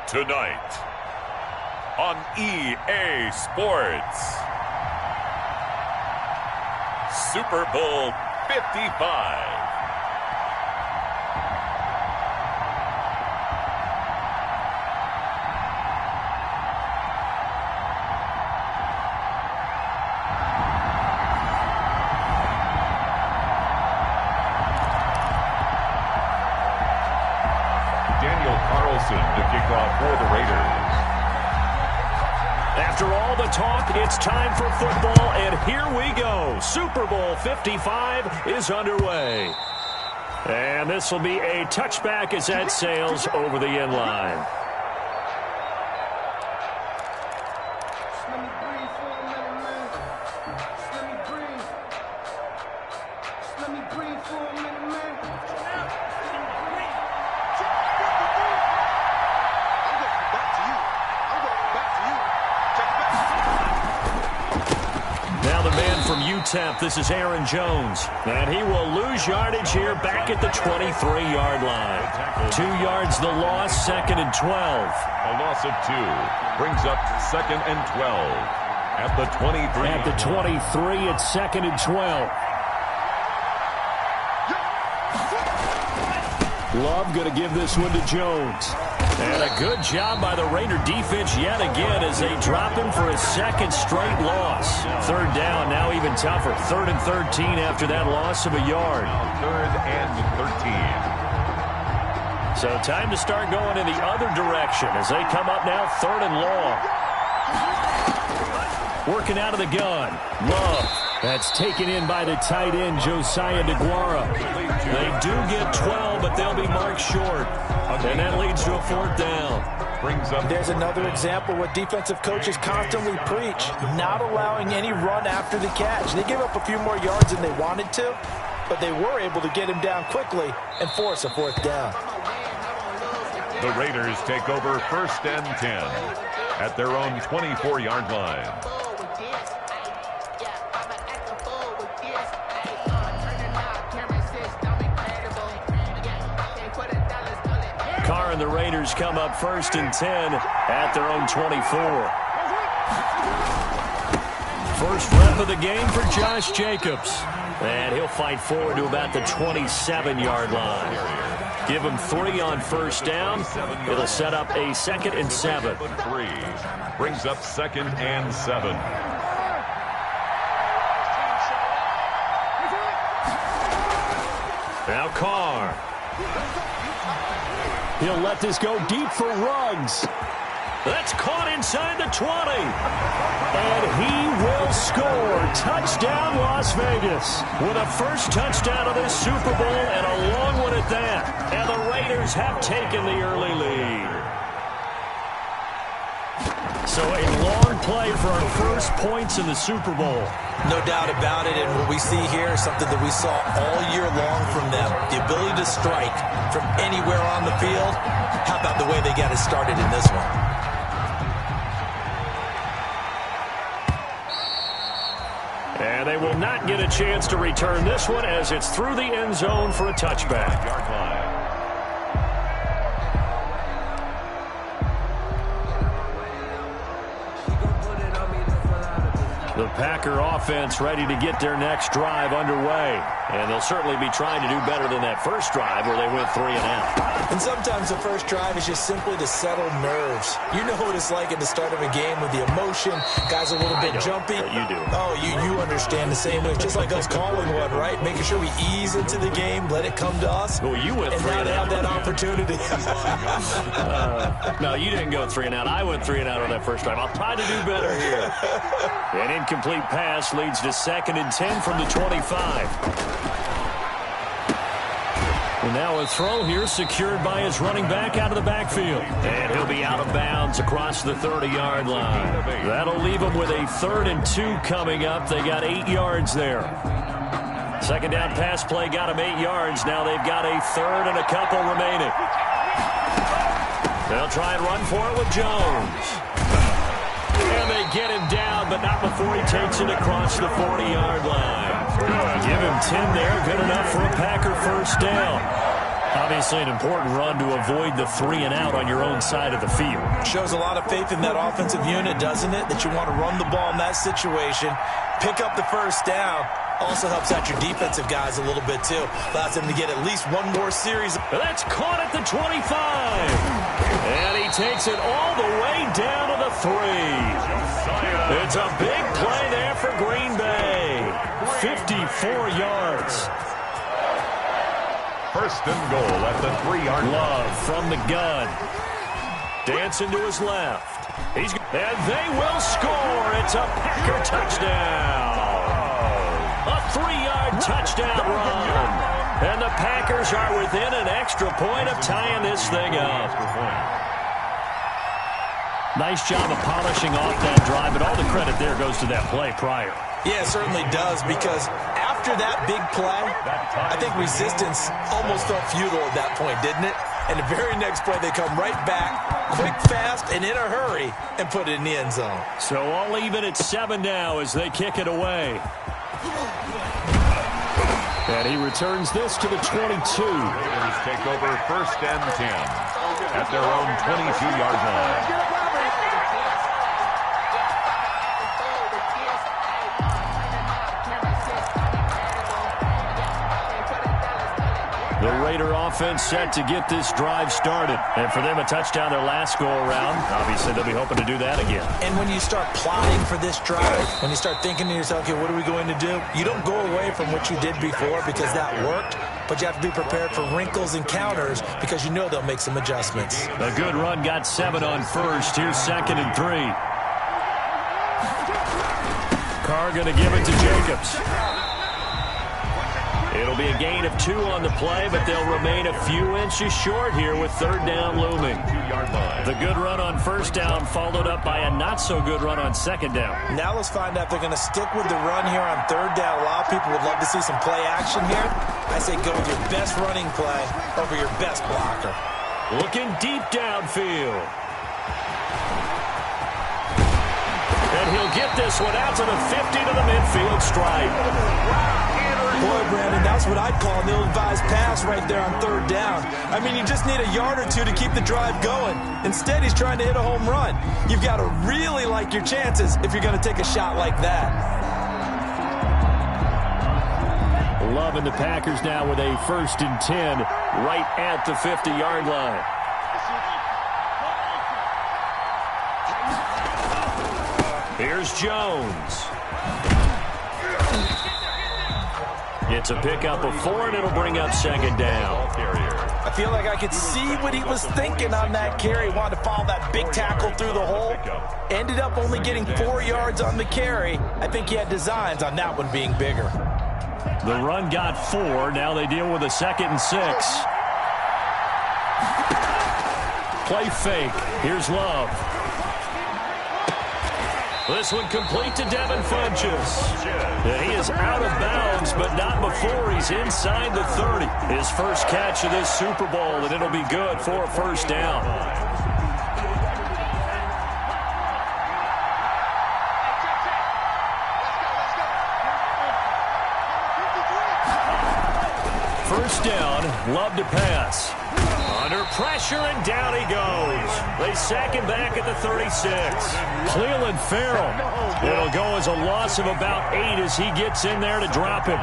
Tonight on EA Sports, Super Bowl 55. To kick off for the Raiders. After all the talk, it's time for football, and here we go. Super Bowl 55 is underway. And this will be a touchback as that sails over the end line. This is Aaron Jones, and he will lose yardage here back at the 23-yard line. 2 yards the loss, 2nd and 12. A loss of 2 brings up 2nd and 12 at the 23. At the 23, it's 2nd and 12. Love going to give this one to Jones. And a good job by the Raider defense yet again as they drop him for a second straight loss. 3rd down, now even tougher. 3rd and 13 after that loss of a yard. 3rd and 13. So time to start going in the other direction as they come up now 3rd and long. Working out of the gun. Love. That's taken in by the tight end, Josiah DeGuara. They do get 12, but they'll be marked short. And that leads to a 4th down. There's another example what defensive coaches constantly preach, not allowing any run after the catch. They gave up a few more yards than they wanted to, but they were able to get him down quickly and force a 4th down. The Raiders take over 1st and 10 at their own 24-yard line. Carr and the Raiders come up 1st and 10 at their own 24. First rep of the game for Josh Jacobs. And he'll fight forward to about the 27-yard line. Give him 3 on 1st down. It'll set up a 2nd and 7. 3 brings up 2nd and 7. Now Carr. He'll let this go deep for Ruggs. That's caught inside the 20. And he will score. Touchdown, Las Vegas. With a first touchdown of this Super Bowl and a long one at that. And the Raiders have taken the early lead. So a long play for our first points in the Super Bowl. No doubt about it, and what we see here is something that we saw all year long from them. The ability to strike from anywhere on the field. How about the way they got it started in this one? And they will not get a chance to return this one as it's through the end zone for a touchback. Yard line. The Packer offense ready to get their next drive underway. And they'll certainly be trying to do better than that first drive where they went 3 and out. And sometimes the first drive is just simply to settle nerves. You know what it's like at the start of a game with the emotion. Guys a little bit jumpy. You do. Oh, you understand the same way. Just like us calling one, right? Making sure we ease into the game, let it come to us. Well, you went 3 and out. And now they have that opportunity. No, you didn't go 3 and out. I went 3 and out on that first drive. I'll try to do better here. An incomplete pass leads to 2nd and 10 from the 25. And now a throw here secured by his running back out of the backfield. And he'll be out of bounds across the 30-yard line. That'll leave him with a 3rd and 2 coming up. They got 8 yards there. Second down pass play got him 8 yards. Now they've got a 3rd and a couple remaining. They'll try and run for it with Jones. And they get him down, but not before he takes it across the 40-yard line. Give him 10 there. Good enough for a Packer first down. Obviously an important run to avoid the 3 and out on your own side of the field. Shows a lot of faith in that offensive unit, doesn't it? That you want to run the ball in that situation, pick up the first down. Also helps out your defensive guys a little bit, too. Allows them to get at least one more series. That's caught at the 25. And he takes it all the way down to the 3. It's a big play there for Green Bay. 54 yards. First and goal at the 3-yard line. Love from the gun. Dancing to his left. And they will score. It's a Packer touchdown. A 3-yard touchdown run. And the Packers are within an extra point of tying this thing up. Nice job of polishing off that drive, but all the credit there goes to that play prior. Yeah, it certainly does, because after that big play, I think resistance almost felt futile at that point, didn't it? And the very next play, they come right back, quick, fast, and in a hurry, and put it in the end zone. So all even at 7 now as they kick it away. And he returns this to the 22. Raiders take over first and 10 at their own 22-yard line. The Raider offense set to get this drive started. And for them, a touchdown their last go-around. Obviously, they'll be hoping to do that again. And when you start plotting for this drive, when you start thinking to yourself, okay, what are we going to do? You don't go away from what you did before because that worked, but you have to be prepared for wrinkles and counters because you know they'll make some adjustments. A good run got 7 on first. Here's 2nd and 3. Carr going to give it to Jacobs. It'll be a gain of 2 on the play, but they'll remain a few inches short here with 3rd down looming. The good run on 1st down followed up by a not-so-good run on 2nd down. Now let's find out if they're going to stick with the run here on 3rd down. A lot of people would love to see some play action here. I say go with your best running play over your best blocker. Looking deep downfield. And he'll get this one out to the 50 to the midfield stripe. Boy, Brandon, that's what I'd call an ill-advised pass right there on 3rd down. I mean, you just need a yard or 2 to keep the drive going. Instead, he's trying to hit a home run. You've got to really like your chances if you're going to take a shot like that. Love and the Packers now with a 1st and 10 right at the 50-yard line. Here's Jones. It's a pickup of 4, and it'll bring up 2nd down. I feel like I could see what he was thinking on that carry. Wanted to follow that big tackle through the hole. Ended up only getting 4 yards on the carry. I think he had designs on that one being bigger. The run got 4. Now they deal with a 2nd and 6. Play fake. Here's Love. This one complete to Devin Funchess. And he is out of bounds, but not before he's inside the 30. His first catch of this Super Bowl, and it'll be good for a 1st down. First down, Love to pass. Under pressure, and down he goes. They sack him back at the 36. Cleveland Farrell. It'll go as a loss of about 8 as he gets in there to drop him.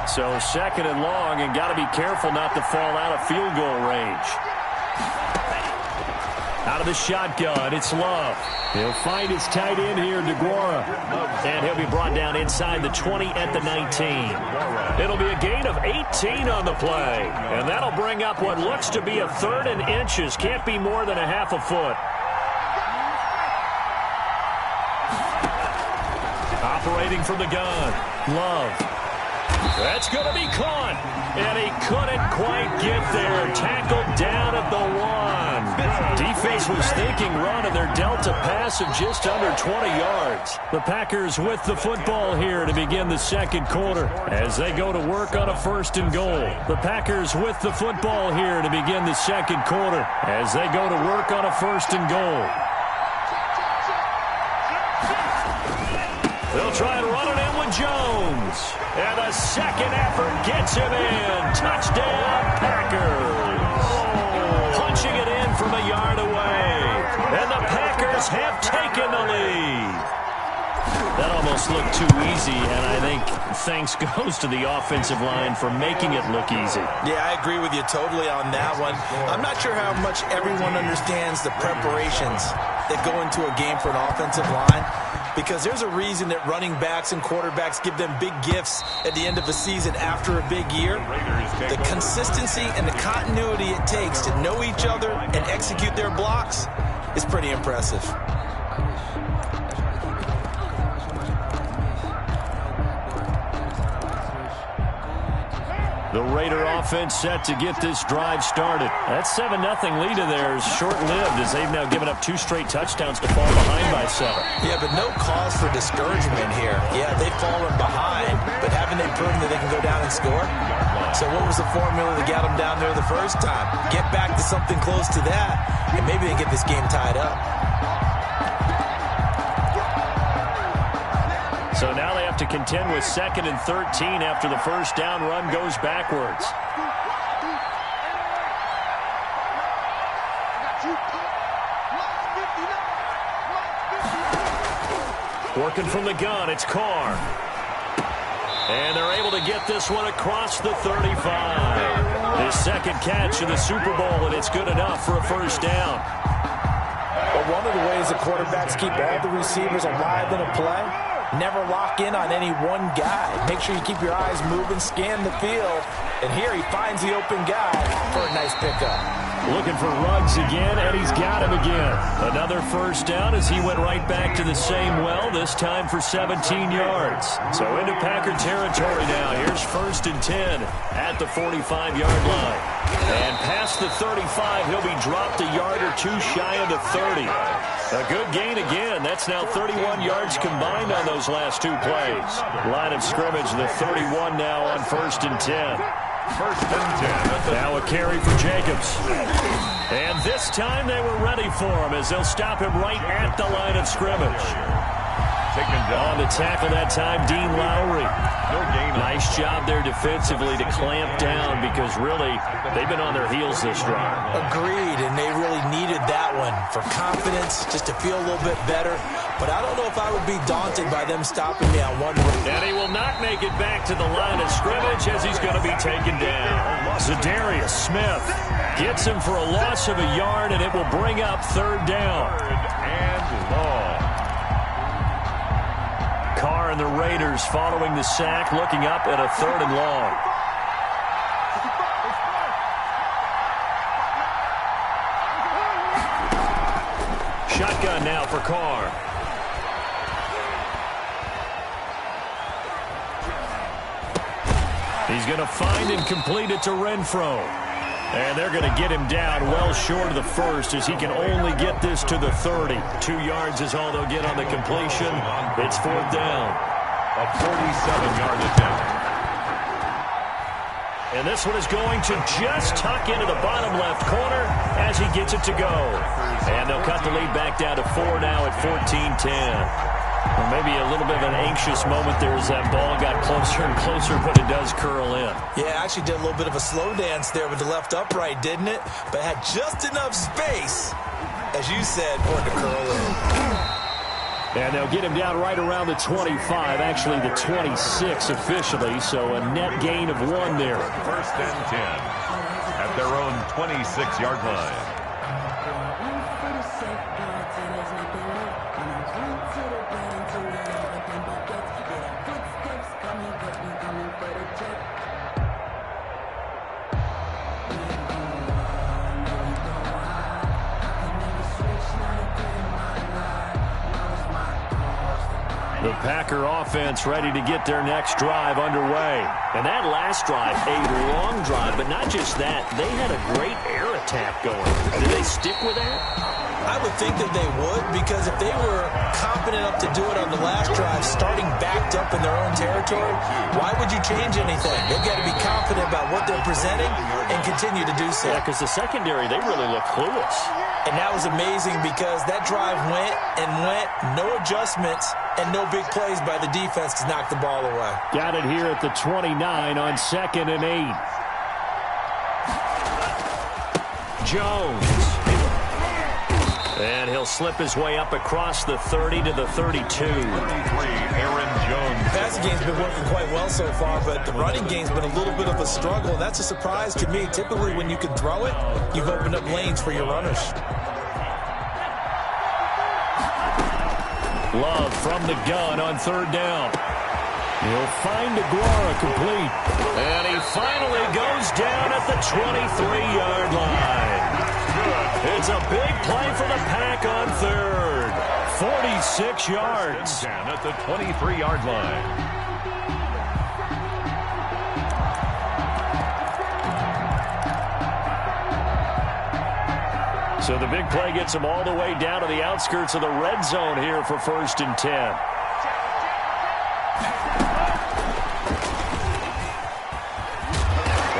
So 2nd and long, and got to be careful not to fall out of field goal range. Out of the shotgun, it's Love. He'll find his tight end here, DeGuara. And he'll be brought down inside the 20 at the 19. It'll be a gain of 18 on the play. And that'll bring up what looks to be a 3rd and inches. Can't be more than a half a foot. Operating from the gun, Love. That's going to be caught. And he couldn't quite get there. Tackled down at the 1. Defense was thinking run, and they're dealt a pass of just under 20 yards. The Packers with the football here to begin the 2nd quarter as they go to work on a 1st and goal. The Packers with the football here to begin the 2nd quarter as they go to work on a 1st and goal. They'll try and run it in with Jones. And a second effort gets him in. Touchdown, Packers. Punching it in from a yard away. And the Packers have taken the lead. That almost looked too easy, and I think thanks goes to the offensive line for making it look easy. Yeah, I agree with you totally on that one. I'm not sure how much everyone understands the preparations that go into a game for an offensive line, because there's a reason that running backs and quarterbacks give them big gifts at the end of the season after a big year. The consistency and the continuity it takes to know each other and execute their blocks is pretty impressive. The Raider offense set to get this drive started. That 7-0 lead of theirs short-lived as they've now given up 2 straight touchdowns to fall behind by 7. Yeah, but no cause for discouragement here. Yeah, they've fallen behind, but haven't they proven that they can go down and score? So what was the formula that got them down there the first time? Get back to something close to that, and maybe they get this game tied up. So now they have to contend with 2nd and 13 after the first down run goes backwards. Working from the gun, it's Carr. And they're able to get this one across the 35. His second catch of the Super Bowl, and it's good enough for a first down. But one of the ways the quarterbacks keep all the receivers alive in a play, never lock in on any one guy. Make sure you keep your eyes moving, scan the field. And here he finds the open guy for a nice pickup. Looking for Ruggs again, and he's got him again. Another first down as he went right back to the same well, this time for 17 yards. So into Packer territory now. Here's 1st and 10 at the 45-yard line. And past the 35, he'll be dropped a yard or 2 shy of the 30. A good gain again. That's now 31 yards combined on those last 2 plays. Line of scrimmage, the 31 now on 1st and 10. 1st and 10. Now a carry for Jacobs. And this time they were ready for him as they'll stop him right at the line of scrimmage. On the tackle that time, Dean Lowry. No gain. Nice job there defensively to clamp down because really they've been on their heels this drive. Agreed, and they really needed that one for confidence, just to feel a little bit better. But I don't know if I would be daunted by them stopping me on one run. And he will not make it back to the line of scrimmage as he's going to be taken down. Zadarius Smith gets him for a loss of a yard, and it will bring up 3rd down. 3rd and long. Carr and the Raiders following the sack, looking up at a 3rd and long. Shotgun now for Carr. He's going to find and complete it to Renfro. And they're going to get him down well short of the 1st as he can only get this to the 30. 2 yards is all they'll get on the completion. It's 4th down. A 47-yard attempt. And this one is going to just tuck into the bottom left corner as he gets it to go. And they'll cut the lead back down to 4 now at 14-10. Well, maybe a little bit of an anxious moment there as that ball got closer and closer, but it does curl in. Yeah, actually did a little bit of a slow dance there with the left upright, didn't it? But had just enough space, as you said, for it to curl in. And they'll get him down right around the 25, actually the 26 officially, so a net gain of 1 there. 1st and 10 at their own 26-yard line. The Packer offense ready to get their next drive underway. And that last drive, a long drive, but not just that. They had a great air attack going. Did they stick with that? I would think that they would, because if they were confident enough to do it on the last drive, starting backed up in their own territory, why would you change anything? They've got to be confident about what they're presenting and continue to do so. Yeah, because the secondary, they really look clueless. And that was amazing because that drive went and went, no adjustments, and no big plays by the defense to knock the ball away. Got it here at the 29 on 2nd and 8. Jones. And he'll slip his way up across the 30 to the 32. 33, Aaron Jones. The passing game's been working quite well so far, but the running game's been a little bit of a struggle, and that's a surprise to me. Typically, when you can throw it, you've opened up lanes for your runners. Love from the gun on 3rd down. He'll find Aguara complete. And he finally goes down at the 23-yard line. It's a big play for the Pack on 3rd. 46 yards. Down at the 23-yard line. So the big play gets him all the way down to the outskirts of the red zone here for 1st and 10.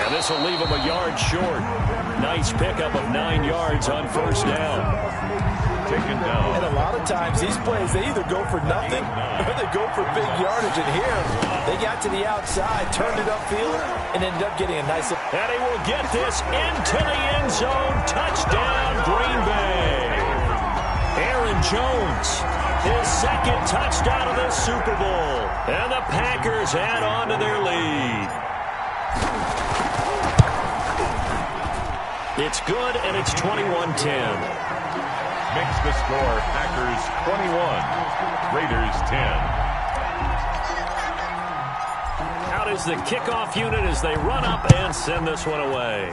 And this will leave him a yard short. Nice pickup of 9 yards on 1st down. Taken down. And a lot of times, these plays, they either go for nothing or they go for big yardage. And here, they got to the outside, turned it upfield, and ended up getting a nice... And he will get this into the end zone. Touchdown, Green Bay. Aaron Jones, his 2nd touchdown of the Super Bowl. And the Packers add on to their lead. It's good, and it's 21-10. Makes the score Packers 21, Raiders 10. Out is the kickoff unit as they run up and send this one away.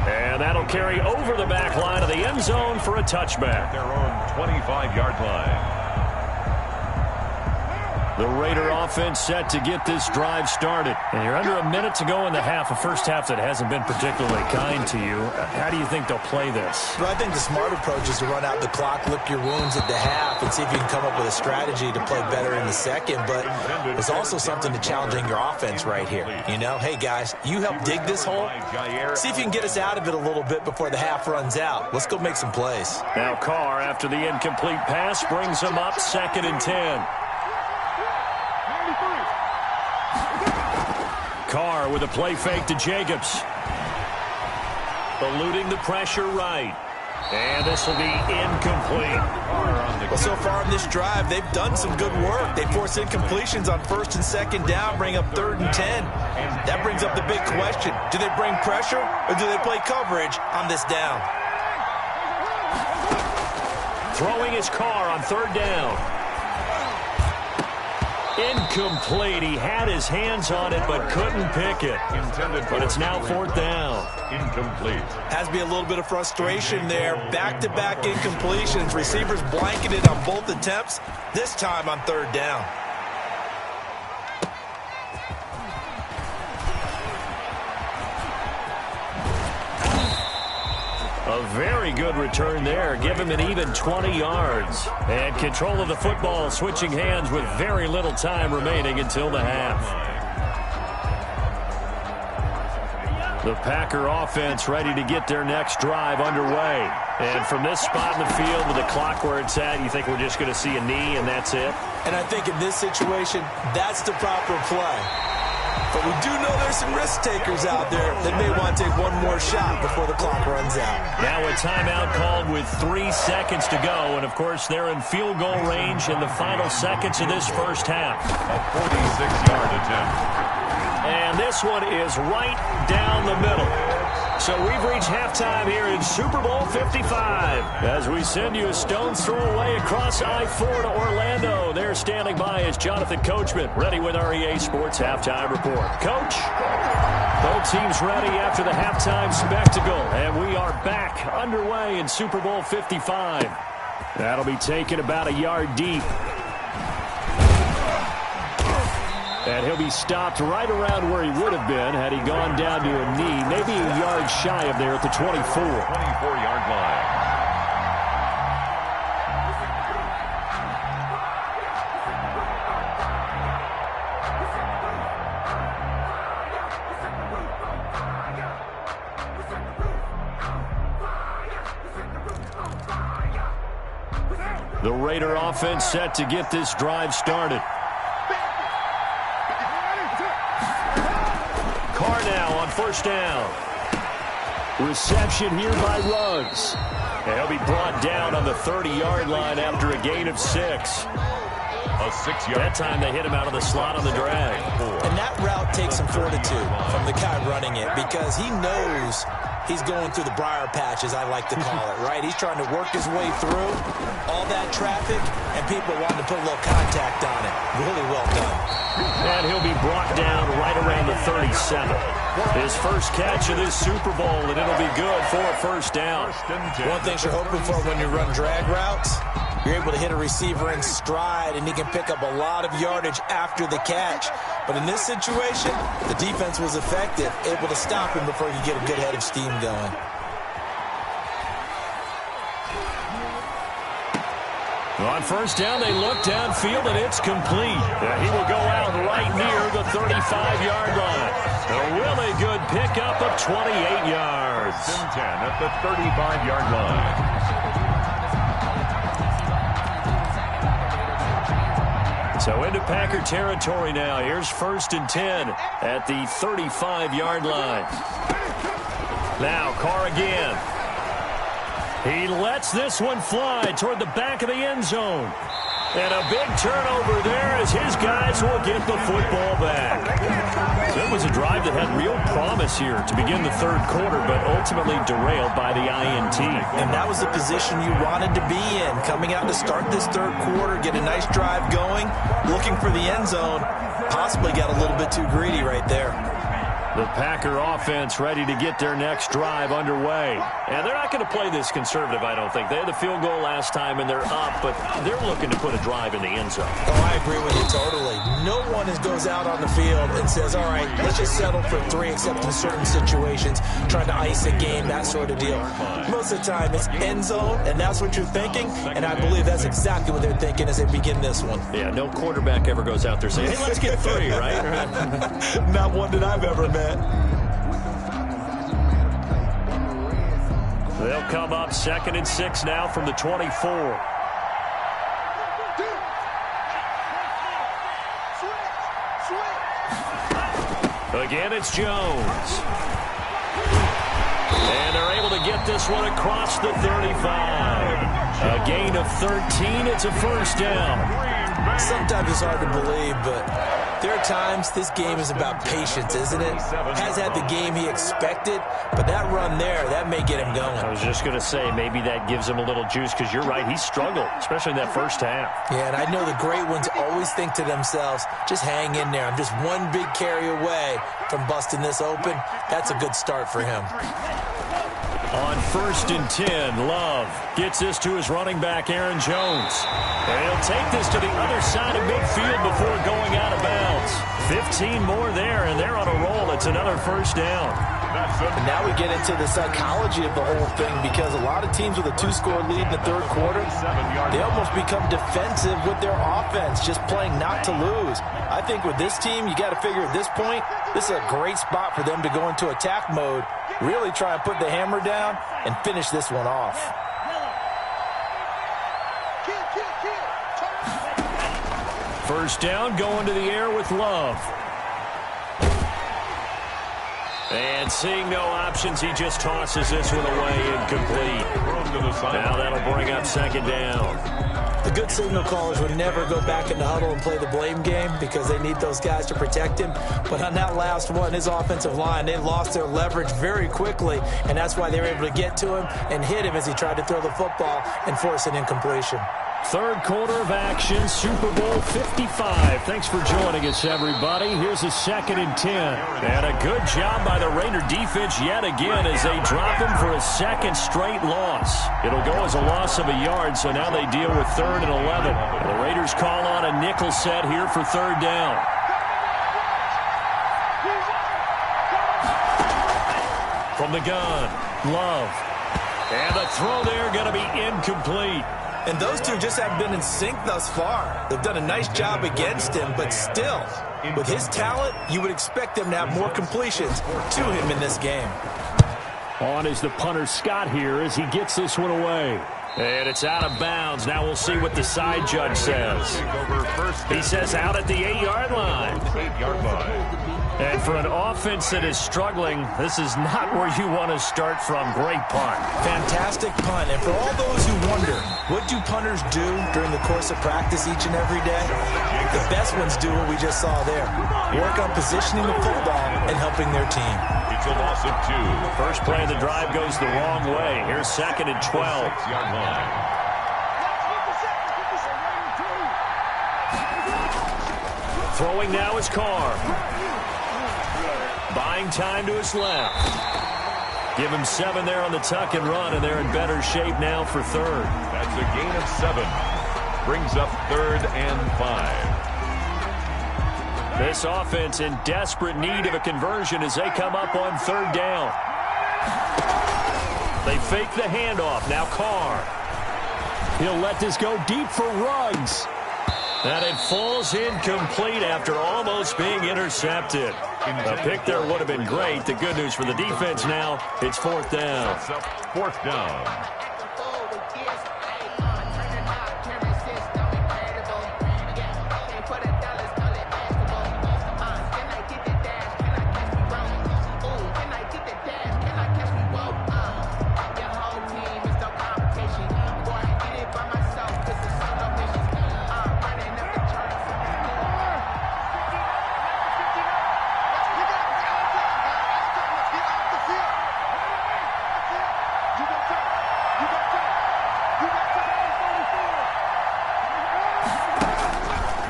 And that'll carry over the back line of the end zone for a touchback. Their own 25-yard line. The Raider offense set to get this drive started. And you're under a minute to go in the half, a first half that hasn't been particularly kind to you. How do you think they'll play this? Well, I think the smart approach is to run out the clock, lick your wounds at the half, and see if you can come up with a strategy to play better in the second. But there's also something to challenging your offense right here. You know, hey, guys, you help dig this hole. See if you can get us out of it a little bit before the half runs out. Let's go make some plays. Now Carr, after the incomplete pass, brings him up 2nd and 10. Carr with a play fake to Jacobs. Eluding the pressure right. And this will be incomplete. Well, so far in this drive, they've done some good work. They force incompletions on 1st and 2nd down, bring up 3rd and 10. That brings up the big question. Do they bring pressure or do they play coverage on this down? Throwing his Carr on 3rd down. Incomplete. He had his hands on it but couldn't pick it. But it's now 4th down. Incomplete. Has to be a little bit of frustration there. Back-to-back incompletions. Receivers blanketed on both attempts, this time on 3rd down. A very good return there. Give him an even 20 yards. And control of the football, switching hands with very little time remaining until the half. The Packer offense ready to get their next drive underway. And from this spot in the field with the clock where it's at, you think we're just going to see a knee and that's it? And I think in this situation, that's the proper play. But we do know there's some risk takers out there that may want to take one more shot before the clock runs out. Now a timeout called with 3 seconds to go. And, of course, they're in field goal range in the final seconds of this first half. A 46-yard attempt. And this one is right down the middle. So we've reached halftime here in Super Bowl 55. As we send you a stone's throw away across I-4 to Orlando. There standing by is Jonathan Coachman, ready with our EA Sports Halftime Report. Coach, both teams ready after the halftime spectacle. And we are back underway in Super Bowl 55. That'll be taken about a yard deep. And he'll be stopped right around where he would have been had he gone down to a knee, maybe a yard shy of there at the 24. 24-yard line. The Raider offense set to get this drive started. Carr now on first down. Reception here by Ruggs. And he'll be brought down on the 30-yard line after a gain of 6. A 6-yard. That time they hit him out of the slot on the drag. And that route takes some fortitude from the guy running it because he knows he's going through the briar patch, as I like to call it, right? He's trying to work his way through all that traffic, and people wanting to put a little contact on it. Really well done. And he'll be brought down right around the 37. His first catch of this Super Bowl, and it'll be good for a first down. One thing you're hoping for when you run drag routes, you're able to hit a receiver in stride, and he can pick up a lot of yardage after the catch. But in this situation, the defense was effective, able to stop him before he could get a good head of steam going. On first down, they look downfield, and it's complete. He will go out right near the 35-yard line. A really good pickup of 28 yards. 10 at the 35-yard line. So into Packer territory now. Here's first and 10 at the 35-yard line. Now Carr again. He lets this one fly toward the back of the end zone. And a big turnover there as his guys will get the football back. So it was a drive that had real promise here to begin the third quarter, but ultimately derailed by the INT. And that was the position you wanted to be in. Coming out to start this third quarter, get a nice drive going, looking for the end zone. Possibly got a little bit too greedy right there. The Packer offense ready to get their next drive underway. And they're not going to play this conservative, I don't think. They had the field goal last time, and they're up, but they're looking to put a drive in the end zone. Oh, I agree with you totally. No one goes out on the field and says, all right, let's just settle for 3, except in certain situations, trying to ice a game, that sort of deal. Most of the time, it's end zone, and that's what you're thinking, and I believe that's exactly what they're thinking as they begin this one. Yeah, no quarterback ever goes out there saying, hey, let's get 3, right? Not one that I've ever met. They'll come up 2nd and 6 now from the 24. Again, it's Jones. And they're able to get this one across the 35. A gain of 13. It's a first down. Sometimes it's hard to believe, but there are times this game is about patience, isn't it? Has had the game he expected, but that run there, that may get him going. I was just going to say, maybe that gives him a little juice, because you're right, he struggled, especially in that first half. Yeah, and I know the great ones always think to themselves, just hang in there. I'm just one big carry away from busting this open. That's a good start for him. On 1st and 10, Love gets this to his running back, Aaron Jones. And he'll take this to the other side of midfield before going out of bounds. 15 more there, and they're on a roll. It's another first down. And now we get into the psychology of the whole thing, because a lot of teams with a 2-score lead in the third quarter, they almost become defensive with their offense, just playing not to lose. I think with this team, you got to figure at this point, this is a great spot for them to go into attack mode, really try and put the hammer down and finish this one off. First down, going to the air with Love. And seeing no options, he just tosses this one away, incomplete. Now that'll bring up 2nd down. The good signal callers would never go back in the huddle and play the blame game, because they need those guys to protect him. But on that last one, his offensive line, they lost their leverage very quickly, and that's why they were able to get to him and hit him as he tried to throw the football and force an incompletion. Third quarter of action, Super Bowl 55. Thanks for joining us, everybody. Here's a 2nd and 10. And a good job by the Raider defense yet again as they drop him for a 2nd straight loss. It'll go as a loss of a yard, so now they deal with 3rd and 11. And the Raiders call on a nickel set here for 3rd down. From the gun, Love. And the throw there going to be incomplete. And those two just haven't been in sync thus far. They've done a nice job against him, but still, with his talent, you would expect them to have more completions to him in this game. On is the punter, Scott, here as he gets this one away. And it's out of bounds. Now we'll see what the side judge says. He says out at the 8-yard line. 8-yard line. And for an offense that is struggling, this is not where you want to start from. Great punt. Fantastic punt. And for all those who wonder, what do punters do during the course of practice each and every day? The best ones do what we just saw there. Work on positioning the football and helping their team. It's a loss of 2. First play of the drive goes the wrong way. Here's 2nd and 12. 6-yard line. Throwing now is Carr. Buying time to his left. Give him 7 there on the tuck and run, and they're in better shape now for 3rd. That's a gain of 7. Brings up 3rd and 5. This offense in desperate need of a conversion as they come up on 3rd down. They fake the handoff. Now Carr. He'll let this go deep for Ruggs. And it falls incomplete after almost being intercepted. A pick there would have been great. The good news for the defense now, it's 4th down. 4th down.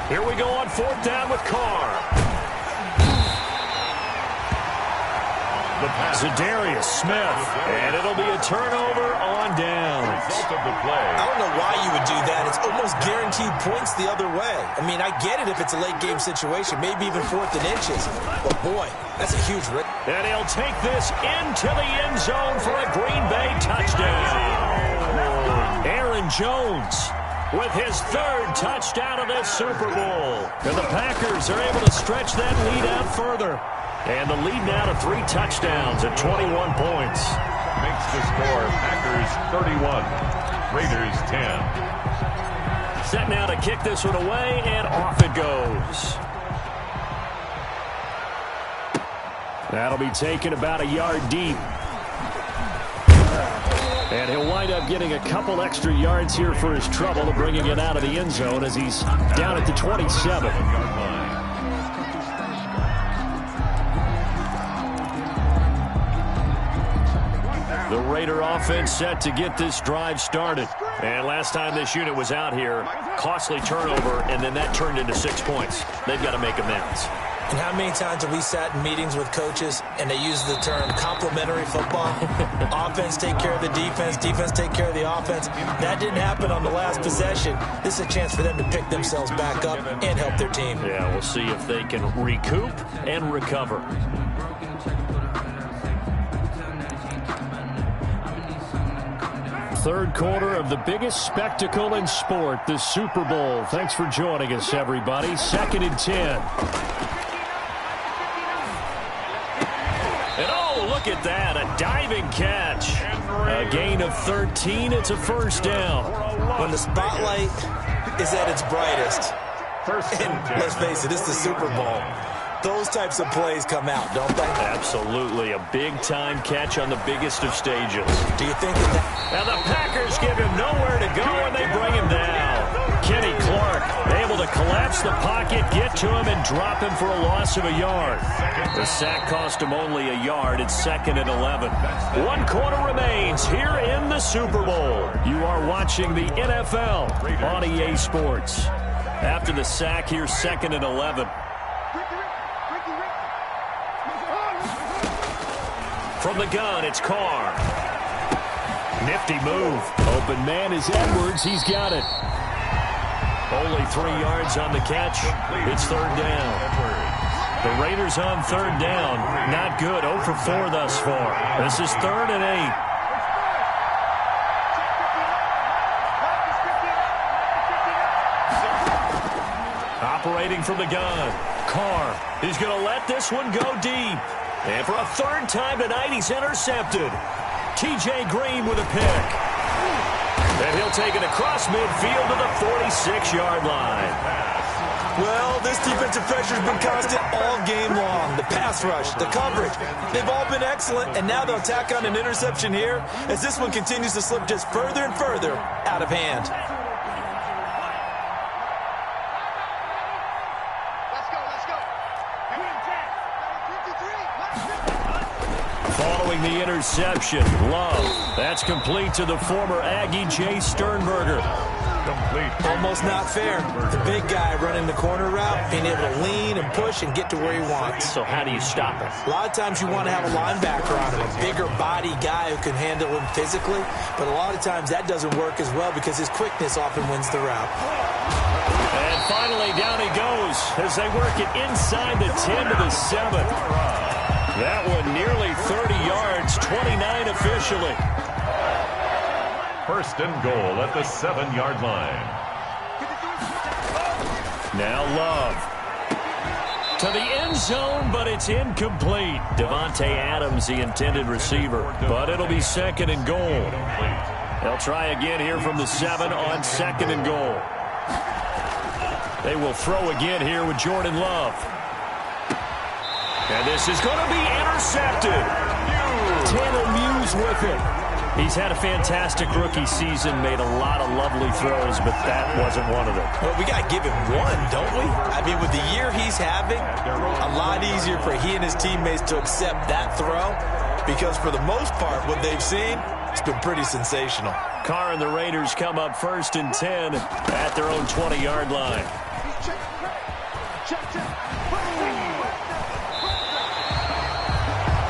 Here we go on 4th down with Carr. Zadarius Smith, and it'll be a turnover on downs. Result of the play. I don't know why you would do that. It's almost guaranteed points the other way. I mean, I get it if it's a late-game situation, maybe even 4th and inches. But, boy, that's a huge risk. And he'll take this into the end zone for a Green Bay touchdown. Aaron Jones with his 3rd touchdown of this Super Bowl. And the Packers are able to stretch that lead out further. And the lead now to 3 touchdowns at 21 points. Makes the score Packers 31, Raiders 10. Set now to kick this one away, and off it goes. That'll be taken about a yard deep. And he'll wind up getting a couple extra yards here for his trouble, bringing it out of the end zone as he's down at the 27. The Raider offense set to get this drive started. And last time this unit was out here, costly turnover, and then that turned into 6 points. They've got to make amends. And how many times have we sat in meetings with coaches and they use the term complementary football? Offense take care of the defense, defense take care of the offense. That didn't happen on the last possession. This is a chance for them to pick themselves back up and help their team. Yeah, we'll see if they can recoup and recover. Third quarter of the biggest spectacle in sport, the Super Bowl. Thanks for joining us, everybody. 2nd and 10. And oh, look at that, a diving catch. A gain of 13, it's a 1st down. When the spotlight is at its brightest, and let's face it, it's the Super Bowl. Those types of plays come out, don't they? Absolutely. A big-time catch on the biggest of stages. Do you think that... Now the Packers give him nowhere to go, and they bring him down. Kenny Clark able to collapse the pocket, get to him, and drop him for a loss of a yard. The sack cost him only a yard. It's 2nd and 11. 1 quarter remains here in the Super Bowl. You are watching the NFL on EA Sports. After the sack, here's 2nd and 11. From the gun, it's Carr. Nifty move. Open man is Edwards. He's got it. Only 3 yards on the catch. It's 3rd down. The Raiders on 3rd down. Not good. 0 for 4 thus far. This is 3rd and 8. Operating from the gun. Carr. He's going to let this one go deep. And for a 3rd time tonight, he's intercepted. T.J. Green with a pick. And he'll take it across midfield to the 46-yard line. Well, this defensive pressure has been constant all game long. The pass rush, the coverage, they've all been excellent, and now they'll tack on an interception here as this one continues to slip just further and further out of hand. Following the interception, Love. That's complete to the former Aggie, Jay Sternberger. Complete. Almost not fair. The big guy running the corner route, being able to lean and push and get to where he wants. So how do you stop him? A lot of times you want to have a linebacker on him, a bigger body guy who can handle him physically, but a lot of times that doesn't work as well because his quickness often wins the route. And finally, down he goes as they work it inside the 10 to the 7. That one nearly 30 yards, 29 officially. First and goal at the 7-yard line. Now Love. To the end zone, but it's incomplete. Devontae Adams, the intended receiver. But it'll be second and goal. They'll try again here from the 7 on second and goal. They will throw again here with Jordan Love. And this is going to be intercepted. Tanner Muse with it. He's had a fantastic rookie season, made a lot of lovely throws, but that wasn't one of them. Well, we got to give him one, don't we? I mean, with the year he's having, a lot easier for he and his teammates to accept that throw because for the most part, what they've seen, it's been pretty sensational. Carr and the Raiders come up first and 10 at their own 20-yard line.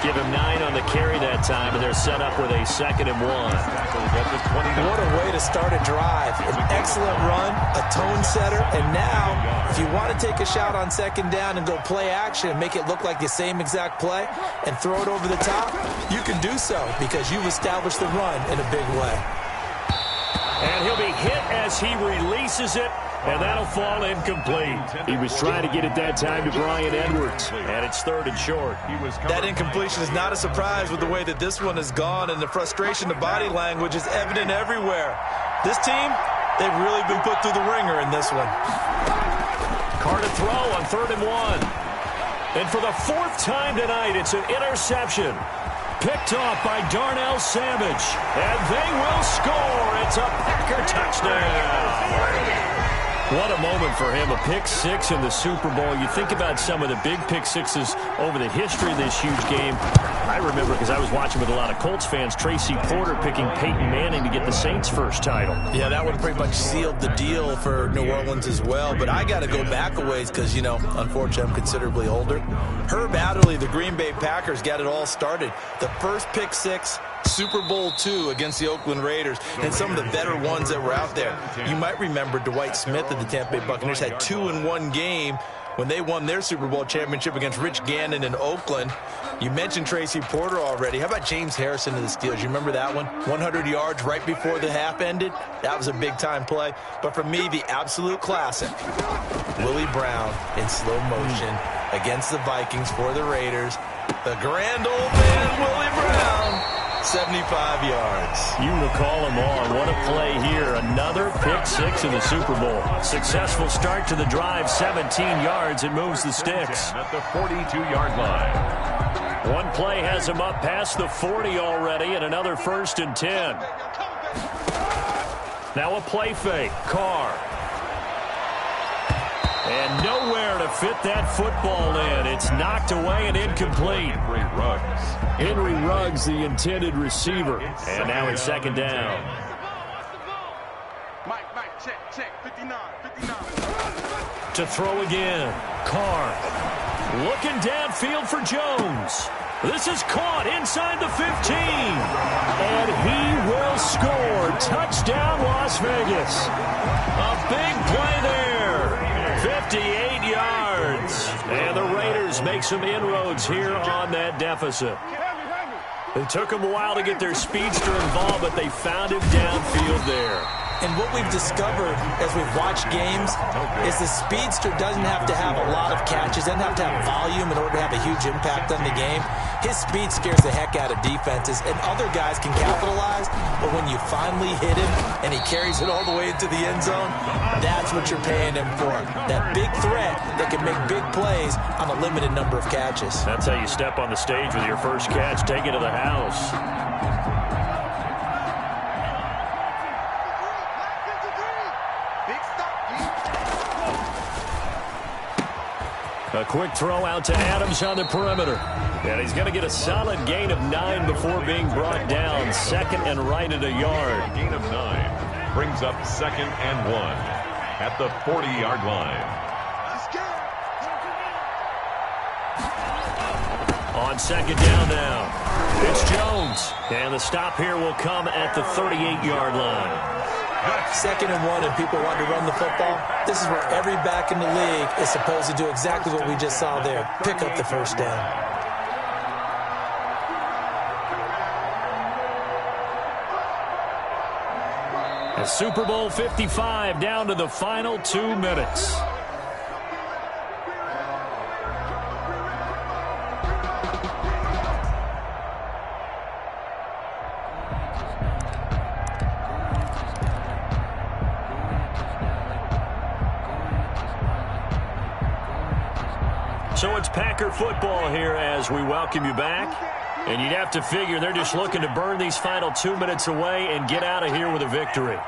Give him 9 on the carry that time, and they're set up with a 2nd and 1. What a way to start a drive. An excellent run, a tone setter, and now, if you want to take a shot on 2nd down and go play action and make it look like the same exact play and throw it over the top, you can do so because you've established the run in a big way. And he'll be hit as he releases it. And that'll fall incomplete. He was trying to get it that time to Brian Edwards. And it's 3rd and short. That incompletion is not a surprise with the way that this one has gone, and the frustration, the body language is evident everywhere. This team, they've really been put through the ringer in this one. Carr to throw on 3rd and 1. And for the 4th time tonight, it's an interception. Picked off by Darnell Savage. And they will score. It's a Packer touchdown. What a moment for him, a pick 6 in the Super Bowl. You think about some of the big pick 6s over the history of this huge game. I remember, because I was watching with a lot of Colts fans, Tracy Porter picking Peyton Manning to get the Saints' first title. Yeah, that one pretty much sealed the deal for New Orleans as well. But I got to go back a ways because, you know, unfortunately I'm considerably older. Herb Adderley, the Green Bay Packers, got it all started. The first pick 6, Super Bowl II against the Oakland Raiders, and some of the better ones that were out there. You might remember Dwight Smith of the Tampa Bay Buccaneers had 2 in one game when they won their Super Bowl championship against Rich Gannon in Oakland. You mentioned Tracy Porter already. How about James Harrison of the Steelers? You remember that one? 100 yards right before the half ended. That was a big-time play. But for me, the absolute classic, Willie Brown in slow motion against the Vikings for the Raiders. The grand old man, Willie Brown. 75 yards. You recall them all. What a play here. Another pick 6 in the Super Bowl. Successful start to the drive. 17 yards and moves the sticks. At the 42-yard line. One play has him up past the 40 already, and another 1st and 10. Now a play fake. Carr. And nowhere to fit that football in. It's knocked away and incomplete. Henry Ruggs, the intended receiver. And now it's 2nd down. Check, 59. To throw again. Carr. Looking downfield for Jones. This is caught inside the 15. And he will score. Touchdown, Las Vegas. A big play there. 58 yards. And the Raiders make some inroads here on that deficit. It took them a while to get their speedster involved, but they found him downfield there. And what we've discovered as we've watched games is the speedster doesn't have to have a lot of catches, doesn't have to have volume in order to have a huge impact on the game. His speed scares the heck out of defenses, and other guys can capitalize, but when you finally hit him and he carries it all the way into the end zone, that's what you're paying him for. That big threat that can make big plays on a limited number of catches. That's how you step on the stage with your first catch, take it to the house. A quick throw out to Adams on the perimeter. And he's going to get a solid gain of 9 before being brought down. Second and right at a yard. A gain of 9 brings up 2nd and 1 at the 40-yard line. On 2nd down now, it's Jones. And the stop here will come at the 38-yard line. 2nd and 1 and people want to run the football. This is where every back in the league is supposed to do exactly what we just saw there. Pick up the first down. A Super Bowl 55 down to the final 2 minutes. So it's Packer football here as we welcome you back. And you'd have to figure they're just looking to burn these final 2 minutes away and get out of here with a victory.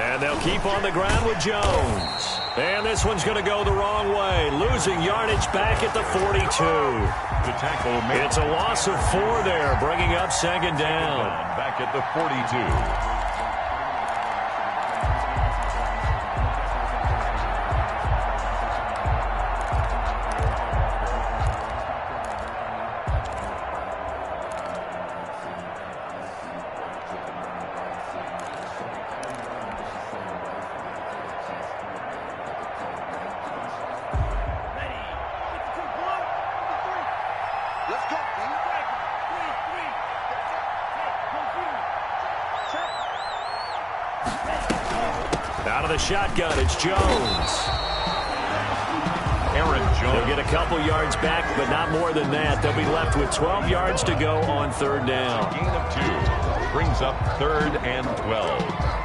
And they'll keep on the ground with Jones. And this one's going to go the wrong way. Losing yardage back at the 42. The tackle made. It's a loss of 4 there, bringing up 2nd down. Back at the 42. Out of the shotgun, it's Jones. Aaron Jones. They'll get a couple yards back, but not more than that. They'll be left with 12 yards to go on 3rd down. A gain of 2 brings up 3rd and 12.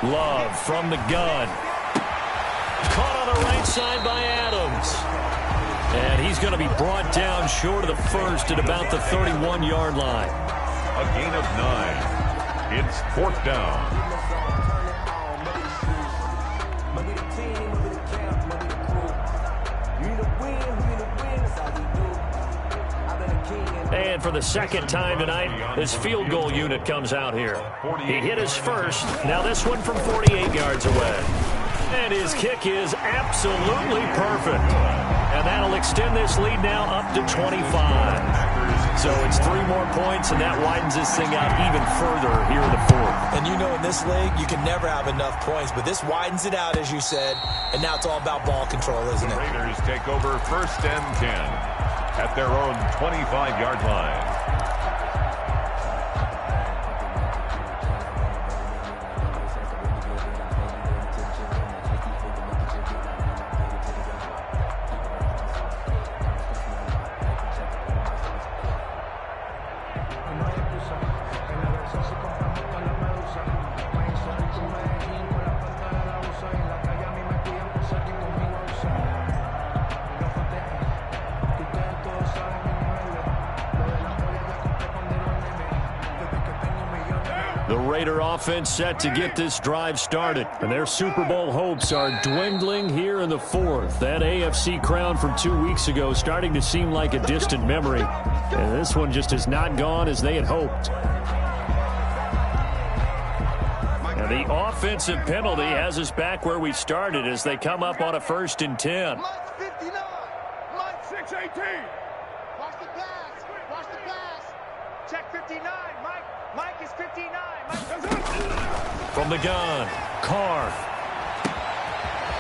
Love from the gun. Caught on the right side by Adams. And he's going to be brought down short of the first at about the 31-yard line. A gain of 9. It's 4th down. And for the 2nd time tonight, this field goal unit comes out here. He hit his first. Now this one from 48 yards away. And his kick is absolutely perfect. And that'll extend this lead now up to 25. So it's 3 more points, and that widens this thing out even further here in the 4th. And you know in this league, you can never have enough points, but this widens it out, as you said, and now it's all about ball control, isn't it? The Raiders take over 1st and 10 at their own 25-yard line. The Raider offense set to get this drive started. And their Super Bowl hopes are dwindling here in the 4th. That AFC crown from 2 weeks ago starting to seem like a distant memory. And this one just has not gone as they had hoped. And the offensive penalty has us back where we started as they come up on a 1st and 10. Watch the pass. Watch the pass. Check 59. Mike is 59. From the gun, Carr.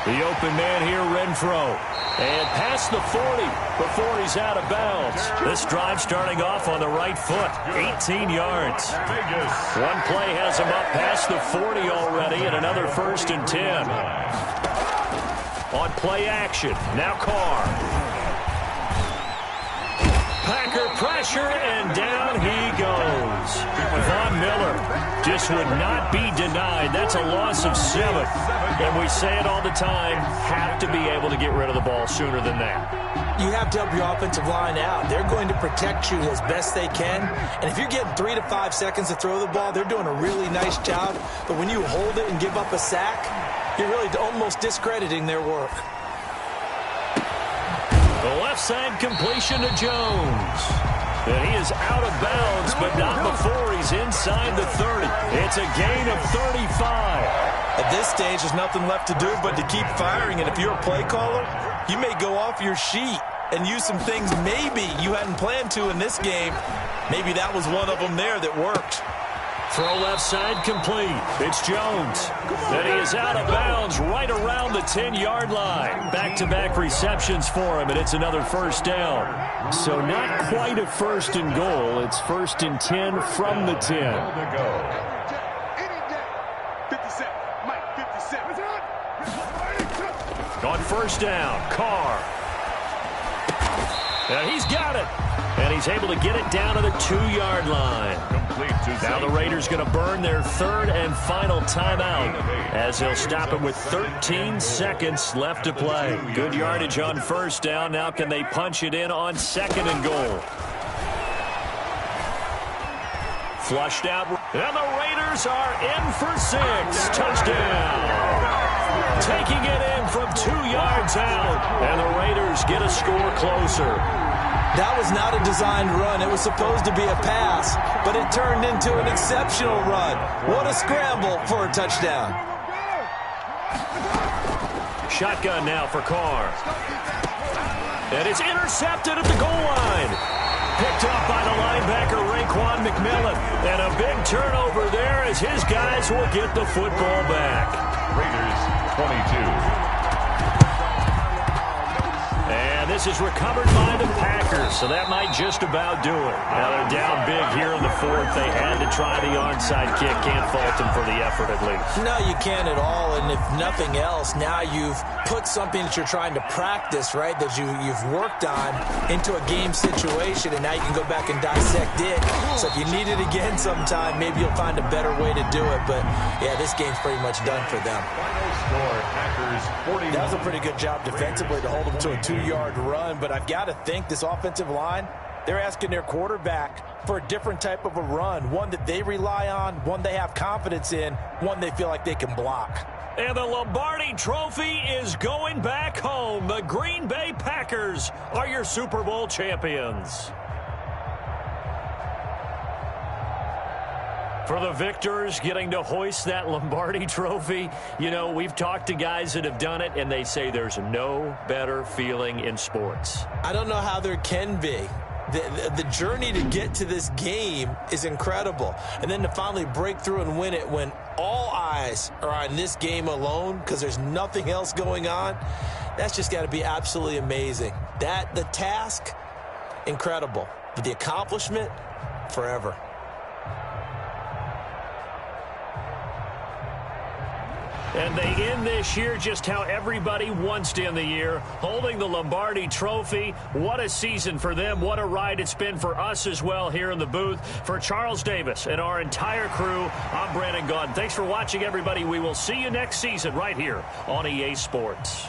The open man here, Renfro. And past the 40 before he's out of bounds. This drive starting off on the right foot. 18 yards. One play has him up past the 40 already, and another 1st and 10. On play action, now Carr. Packer pressure, and down he goes. Von Miller just would not be denied. That's a loss of 7. And we say it all the time, have to be able to get rid of the ball sooner than that. You have to help your offensive line out. They're going to protect you as best they can. And if you're getting 3 to 5 seconds to throw the ball, they're doing a really nice job. But when you hold it and give up a sack, you're really almost discrediting their work. The left side completion to Jones. And he is out of bounds, but not before he's inside the 30. It's a gain of 35. At this stage, there's nothing left to do but to keep firing. And if you're a play caller, you may go off your sheet and use some things maybe you hadn't planned to in this game. Maybe that was one of them there that worked. Throw left side complete. It's Jones. And he is out of bounds right around the 10-yard line. Back-to-back receptions for him, and it's another 1st down. So not quite a 1st and goal. It's 1st and 10 from the 10. 57. Mike, 57. On 1st down, Carr. And he's got it. And he's able to get it down to the 2-yard line. Now the Raiders going to burn their 3rd and final timeout as they'll stop it with 13 seconds left to play. Good yardage on 1st down. Now can they punch it in on 2nd and goal? Flushed out. And the Raiders are in for 6. Touchdown. Taking it in from 2 yards out. And the Raiders get a score closer. That was not a designed run. It was supposed to be a pass, but it turned into an exceptional run. What a scramble for a touchdown. Shotgun now for Carr. And it's intercepted at the goal line. Picked off by the linebacker, Raekwon McMillan. And a big turnover there as his guys will get the football back. Raiders 22. And this is recovered by the Packers, so that might just about do it. Now they're down big here in the 4th. They had to try the onside kick. Can't fault them for the effort at least. No, you can't at all. And if nothing else, now you've put something that you're trying to practice, right, that you've worked on into a game situation, and now you can go back and dissect it. So if you need it again sometime, maybe you'll find a better way to do it. But, yeah, this game's pretty much done for them. Final score, Packers 41. That was a pretty good job defensively to hold them to a 2-yard run, but I've got to think this offensive line, they're asking their quarterback for a different type of a run, one that they rely on, one they have confidence in, one they feel like they can block. And the Lombardi Trophy is going back home. The Green Bay Packers are your Super Bowl champions. For the victors getting to hoist that Lombardi Trophy, you know, we've talked to guys that have done it, and they say there's no better feeling in sports. I don't know how there can be. The journey to get to this game is incredible. And then to finally break through and win it when all eyes are on this game alone because there's nothing else going on, that's just got to be absolutely amazing. The task, incredible. But the accomplishment, forever. And they end this year just how everybody wants to end the year, holding the Lombardi Trophy. What a season for them. What a ride it's been for us as well here in the booth. For Charles Davis and our entire crew, I'm Brandon Gaudin. Thanks for watching, everybody. We will see you next season right here on EA Sports.